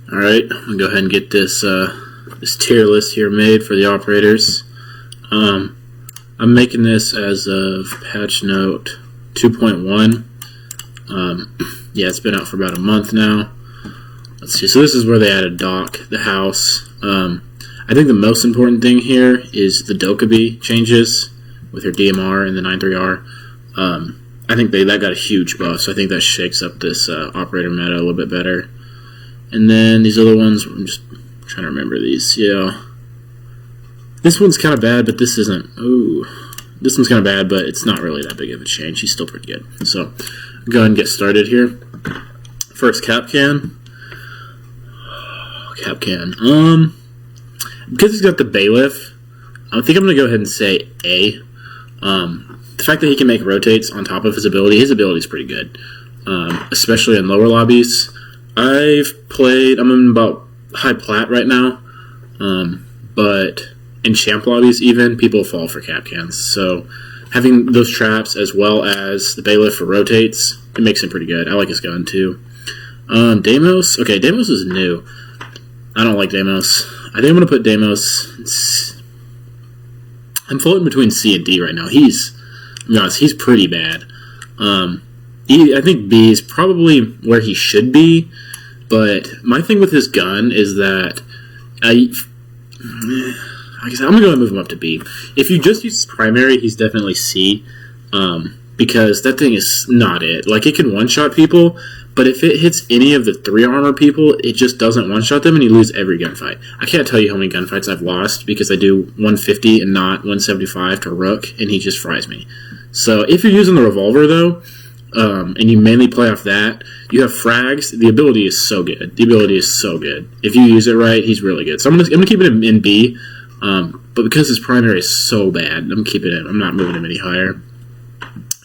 Alright, I'm going to go ahead and get this tier list here made for the operators. I'm making this as of patch note 2.1. Yeah, it's been out for about a month now. Let's see, so this is where they added dock, the house. I think the most important thing here is the Dokkaebi changes with her DMR and the 9.3R. I think that got a huge buff, so I think that shakes up this operator meta a little bit better. And then these other ones, I'm just trying to remember these. Yeah. This one's kind of bad, but this isn't. Ooh. This one's kind of bad, but it's not really that big of a change. He's still pretty good. So, go ahead and get started here. First, Capcan. Capcan. Because he's got the bailiff, I think I'm going to go ahead and say A. The fact that he can make rotates on top of his ability is pretty good. Especially in lower lobbies. I'm in about high plat right now, but in champ lobbies even, people fall for Capcans. So having those traps as well as the bailiff for rotates, it makes him pretty good. I like his gun too. Deimos, okay, Deimos is new. I don't like Deimos. I think I'm going to put Deimos, I'm floating between C and D right now. He's pretty bad. I think B is probably where he should be, but my thing with his gun is that like I said, I'm going to move him up to B. If you just use his primary, he's definitely C, because that thing is not it. Like, it can one-shot people, but if it hits any of the 3 armor people, it just doesn't one-shot them, and you lose every gunfight. I can't tell you how many gunfights I've lost because I do 150 and not 175 to Rook, and he just fries me. So if you're using the revolver, though, and you mainly play off that, you have frags. The ability is so good. If you use it right, he's really good. So I'm gonna keep it in B, but because his primary is so bad, I'm keeping it. I'm not moving him any higher.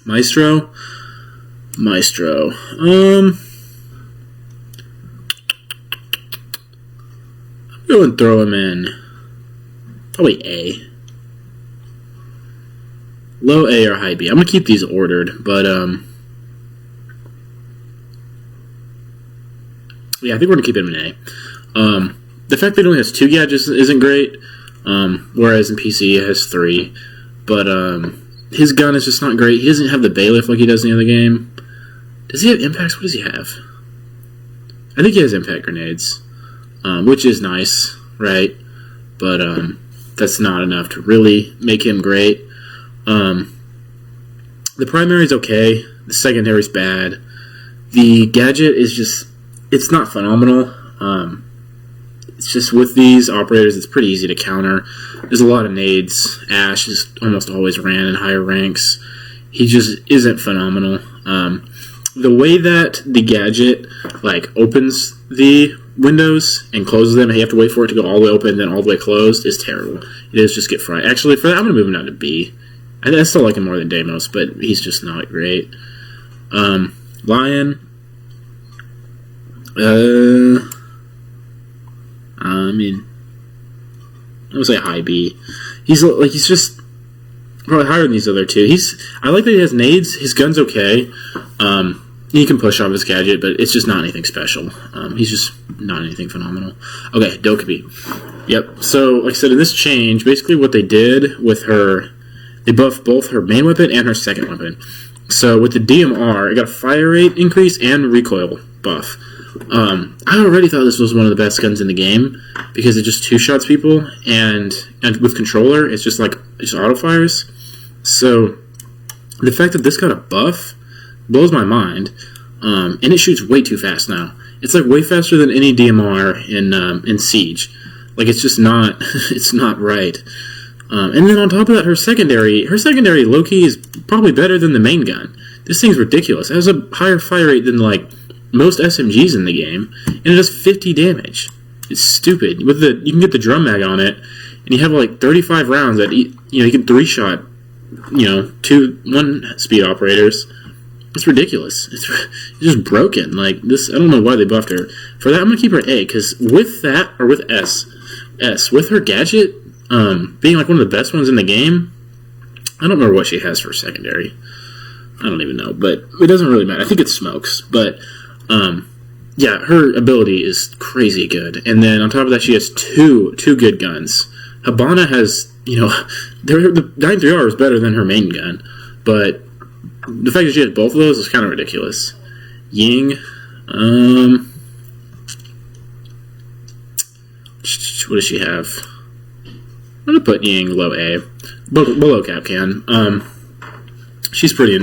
Maestro. I'm going to throw him in probably A. Low A or high B. I'm going to keep these ordered, but yeah, I think we're going to keep him in A. The fact that he only has 2 gadgets isn't great, whereas in PC it has 3. But his gun is just not great. He doesn't have the bailiff like he does in the other game. Does he have impacts? What does he have? I think he has impact grenades, which is nice, right? But that's not enough to really make him great. The primary is okay. The secondary is bad. The gadget is just, it's not phenomenal. It's just with these operators, it's pretty easy to counter. There's a lot of nades. Ash is almost always ran in higher ranks. He just isn't phenomenal. The way that the gadget opens the windows and closes them, and you have to wait for it to go all the way open and then all the way closed, is terrible. It is just get fried. Actually, for that, I'm going to move him down to B. I still like him more than Deimos, but he's just not great. Lion. I would say high B. He's just probably higher than these other 2. I like that he has nades. His gun's okay. He can push off his gadget, but it's just not anything special. He's just not anything phenomenal. Okay, Dokkaebi. Yep. So, like I said, in this change, basically what they did with her, they buffed both her main weapon and her second weapon. So with the DMR, it got a fire rate increase and recoil buff. I already thought this was one of the best guns in the game because it just 2-shots people, and with controller, it's just auto fires. So the fact that this got a buff blows my mind, and it shoots way too fast now. It's way faster than any DMR in Siege. It's just not, it's not right. And then on top of that, her secondary low-key is probably better than the main gun. This thing's ridiculous. It has a higher fire rate than most SMGs in the game, and it does 50 damage. It's stupid. You can get the drum mag on it, and you have 35 rounds that you can 3-shot 2 1-speed operators. It's ridiculous. It's just broken. This, I don't know why they buffed her. For that, I'm gonna keep her at A, because with that, or with S, with her gadget being one of the best ones in the game, I don't remember what she has for secondary. I don't even know, but it doesn't really matter. I think it smokes, but yeah, her ability is crazy good. And then on top of that, she has two good guns. Habana has, the 9-3R is better than her main gun, but the fact that she has both of those is kind of ridiculous. Ying, what does she have? I'm gonna put Ying low A, below Capcan. She's pretty,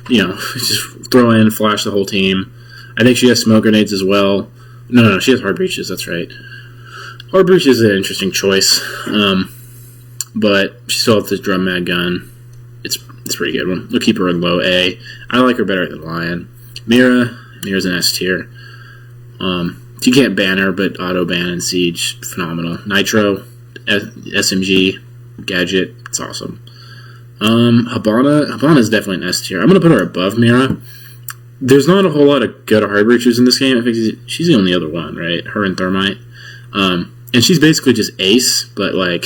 just throw in, flash the whole team. I think she has smoke grenades as well. No, she has hard breaches. That's right. Hard breaches is an interesting choice, but she still has this drum mag gun. It's a pretty good one. We'll keep her in low A. I like her better than Lion. Mira's an S tier. You can't ban her, but auto ban and siege, phenomenal. Nitro, SMG, gadget, it's awesome. Habana is definitely an S tier. I'm gonna put her above Mira. There's not a whole lot of good hard breachers in this game. I think she's the only other one, right? Her and Thermite. And she's basically just ace, but like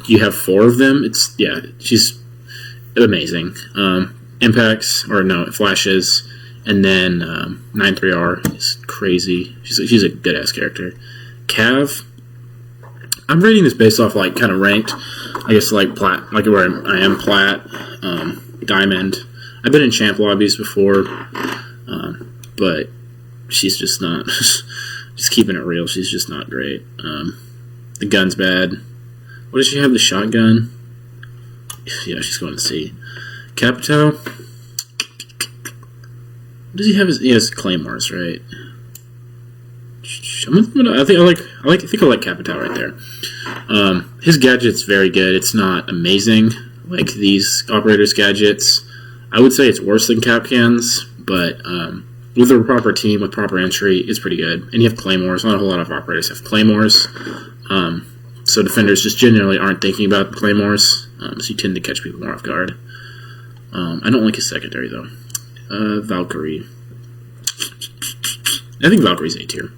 you have 4 of them. She's amazing. Impacts flashes, and then 9-3R is crazy. She's a good ass character. Cav, I'm rating this based off like kind of ranked. I guess like plat, like where I am plat, diamond. I've been in champ lobbies before, but she's just not. Just keeping it real, she's just not great. The gun's bad. What does she have? The shotgun? Yeah, she's going to C. Capitao? What does he have? He has claymores, right? I think I like Capitao right there. His gadget's very good. It's not amazing like these operators' gadgets. I would say it's worse than Capcan's, but with a proper team, with proper entry, it's pretty good. And you have claymores. Not a whole lot of operators have claymores. So defenders just generally aren't thinking about claymores. So you tend to catch people more off guard. I don't like his secondary, though. Valkyrie. I think Valkyrie's A tier.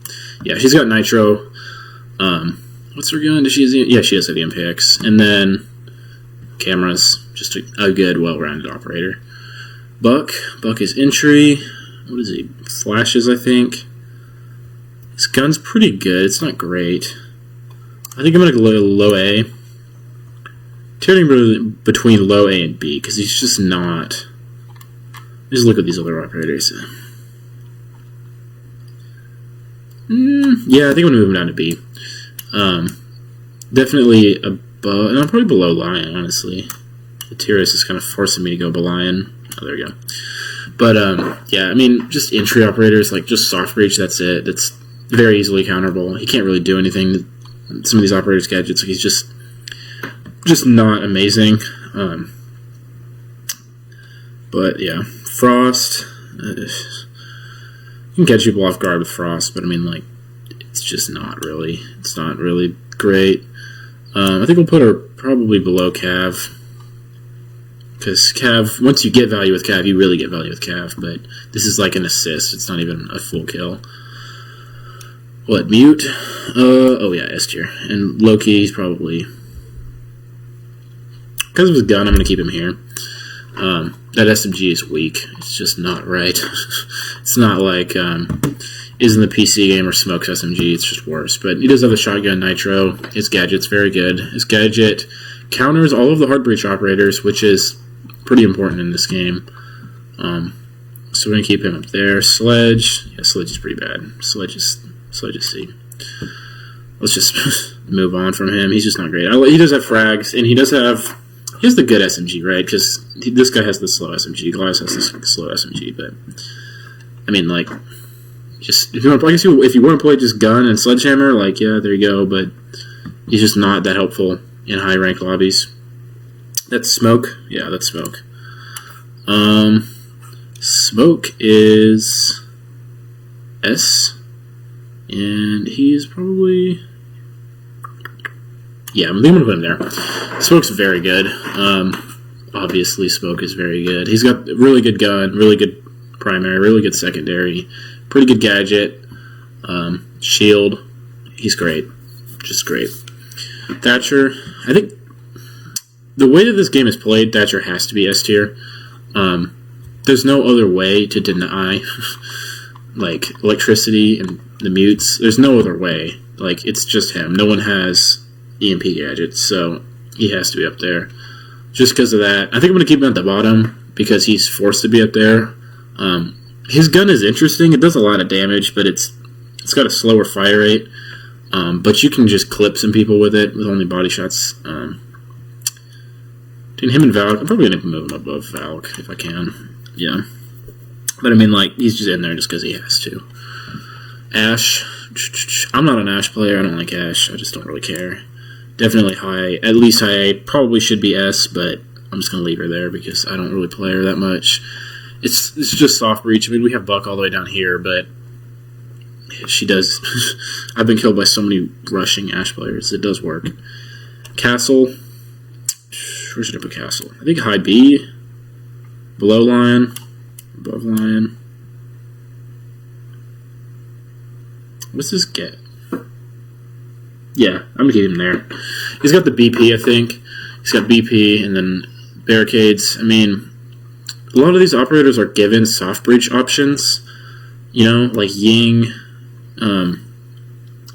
Yeah, she's got Nitro. What's her gun? Does she have? Yeah, she has the MPX. And then cameras. Just a good, well-rounded operator. Buck is entry. What is he? Flashes, I think. His gun's pretty good. It's not great. I think I'm going to go low A. Turning between low A and B, because he's just not... Just look at these other operators. Yeah, I think I'm going to move him down to B. Definitely above... And I'm probably below Lion, honestly. The Tyrus is kind of forcing me to go below Lion. Oh, there we go. But, yeah, I mean, just entry operators, like, just soft breach, that's it. That's very easily counterable. He can't really do anything. Some of these operators' gadgets, like, he's just not amazing. But, yeah. Frost. You can catch people off guard with Frost, but, I mean, like, it's just not really. It's not really great. I think we'll put her probably below Cav. Because Cav, once you get value with Cav, you really get value with Cav, but this is like an assist. It's not even a full kill. What, Mute? Oh yeah, S tier. And Loki, he's probably... Because of his gun, I'm going to keep him here. That SMG is weak. It's just not right. It's not like is in the PC game or Smoke's SMG. It's just worse. But he does have a shotgun Nitro. His gadget's very good. His gadget counters all of the hard breach operators, which is pretty important in this game. So we're going to keep him up there. Sledge. Yeah, Sledge is pretty bad. Sledge is C. Let's just move on from him. He's just not great. He does have frags, and he has the good SMG, right? Because this guy has the slow SMG. Glass has the slow SMG, but I mean, like, just if you want, if you want to play just gun and sledgehammer, like, yeah, there you go. But he's just not that helpful in high rank lobbies. That's Smoke. Yeah, that's Smoke. Smoke is S, and he's probably... Yeah, I'm going to put him there. Smoke's very good. Obviously, Smoke is very good. He's got a really good gun, really good primary, really good secondary, pretty good gadget, shield. He's great. Just great. Thatcher, I think the way that this game is played, Thatcher has to be S tier. There's no other way to deny like electricity and the mutes. There's no other way. Like, it's just him. No one has EMP gadgets, so he has to be up there. Just because of that, I think I'm going to keep him at the bottom because he's forced to be up there. His gun is interesting. It does a lot of damage, but it's got a slower fire rate. But you can just clip some people with it with only body shots. Between him and Valk, I'm probably going to move him above Valk if I can. Yeah. But I mean, like, he's just in there just because he has to. Ash. I'm not an Ash player. I don't like Ash. I just don't really care. Definitely high. At least high A. Probably should be S, but I'm just going to leave her there because I don't really play her that much. It's just soft breach. I mean, we have Buck all the way down here, but she does. I've been killed by so many rushing Ash players. It does work. Castle. Where should I put Castle? I think high B. Below Lion. Above Lion. What's this get? Yeah, I'm going to keep him there. He's got the BP, I think. He's got BP and then barricades. I mean, a lot of these operators are given soft breach options. You know, like Ying,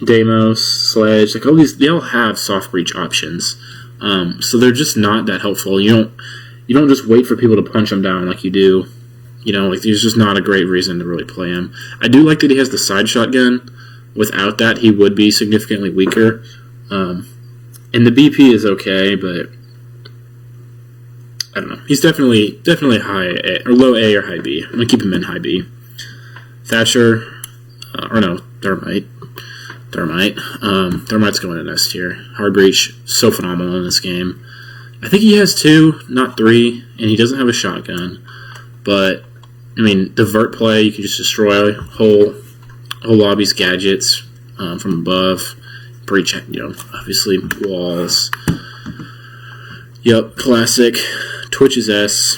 Deimos, Sledge. Like all these, they all have soft breach options. So they're just not that helpful. You don't just wait for people to punch them down like you do. You know, like there's just not a great reason to really play him. I do like that he has the side shotgun. Without that, he would be significantly weaker. And the BP is okay, but I don't know. He's definitely high A, or low A or high B. I'm going to keep him in high B. Thatcher, or no, Thermite. Thermite's going in S tier. Hard Breach, so phenomenal in this game. I think he has 2, not 3, and he doesn't have a shotgun. But, I mean, divert play, you can just destroy whole lobby's gadgets from above. Breach, obviously walls. Yep, classic. Twitch is S.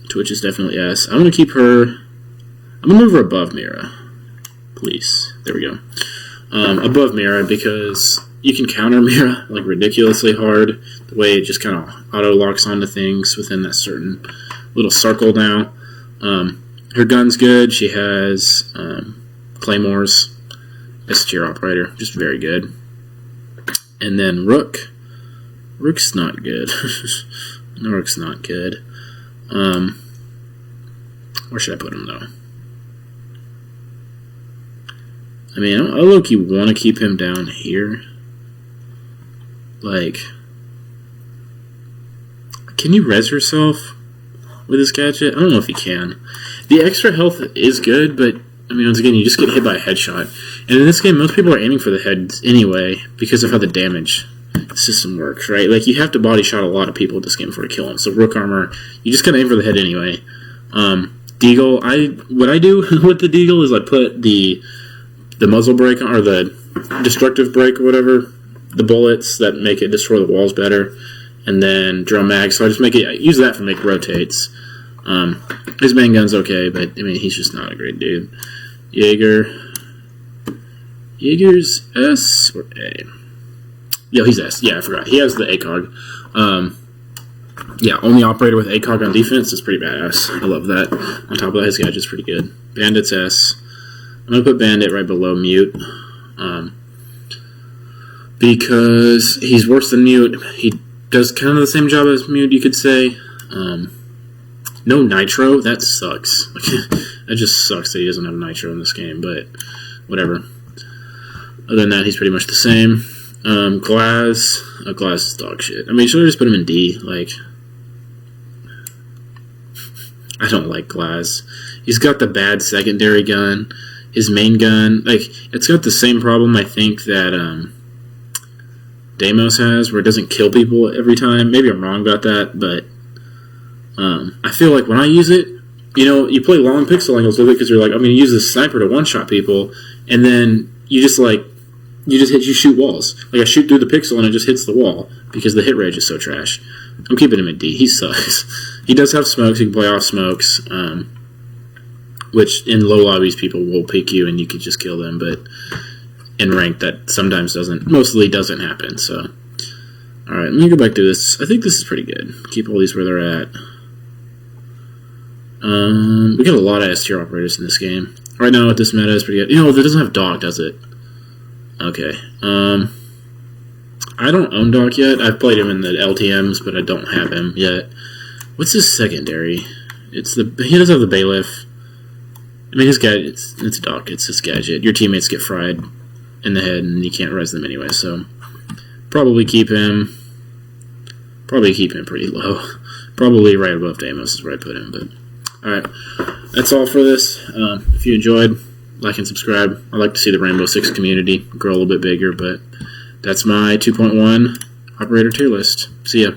Twitch is definitely S. I'm going to keep her... I'm going to move her above Mira. Please. There we go. Above Mira because you can counter Mira like ridiculously hard. The way it just kind of auto-locks onto things within that certain little circle now. Her gun's good. She has claymores. S tier operator. Just very good. And then Rook. Rook's not good. No, Rook's not good. Where should I put him, though? I mean, I low-key want to keep him down here. Like, can you res yourself with this gadget? I don't know if you can. The extra health is good, but, I mean, once again, you just get hit by a headshot. And in this game, most people are aiming for the heads anyway because of how the damage system works, right? Like, you have to body shot a lot of people in this game before to kill them. So, Rook Armor, you just gotta aim for the head anyway. Deagle, what I do with the Deagle is I put the muzzle brake on, or the destructive brake or whatever, the bullets that make it destroy the walls better, and then drum mag. So I just use that for make rotates. His main gun's okay, but I mean he's just not a great dude. Jaeger's S or A? Yeah, he's S. Yeah, I forgot. He has the ACOG. Yeah, only operator with ACOG on defense is pretty badass. I love that. On top of that, his gadget's pretty good. Bandit's S. I'm going to put Bandit right below Mute. Because he's worse than Mute. He does kind of the same job as Mute, you could say. No Nitro? That sucks. That just sucks that he doesn't have Nitro in this game, but whatever. Other than that, he's pretty much the same. Glass. Glass is dog shit. I mean, should I just put him in D? Like, I don't like Glass. He's got the bad secondary gun. His main gun, like, it's got the same problem, I think, that Deimos has, where it doesn't kill people every time. Maybe I'm wrong about that, but I feel like when I use it, you play long pixel angles with it because you're like, I'm going to use this sniper to one-shot people, and then you shoot walls. Like, I shoot through the pixel and it just hits the wall because the hit rate is so trash. I'm keeping him at D. He sucks. He does have smokes. He can play off smokes, which in low lobbies people will pick you and you can just kill them, but in ranked that sometimes mostly doesn't happen. So, alright, let me go back to this. I think this is pretty good. Keep all these where they're at. We got a lot of S tier operators in this game. Right now with this meta is pretty good. You know, it doesn't have Doc, does it? Okay. I don't own Doc yet. I've played him in the LTMs, but I don't have him yet. What's his secondary? He does have the Bailiff. I mean, his gadget, it's Doc. It's his gadget. Your teammates get fried in the head, and you can't res them anyway. So probably keep him. Probably keep him pretty low. Probably right above Deimos is where I put him. But all right, that's all for this. If you enjoyed, like and subscribe. I'd like to see the Rainbow Six community grow a little bit bigger, but that's my 2.1 operator tier list. See ya.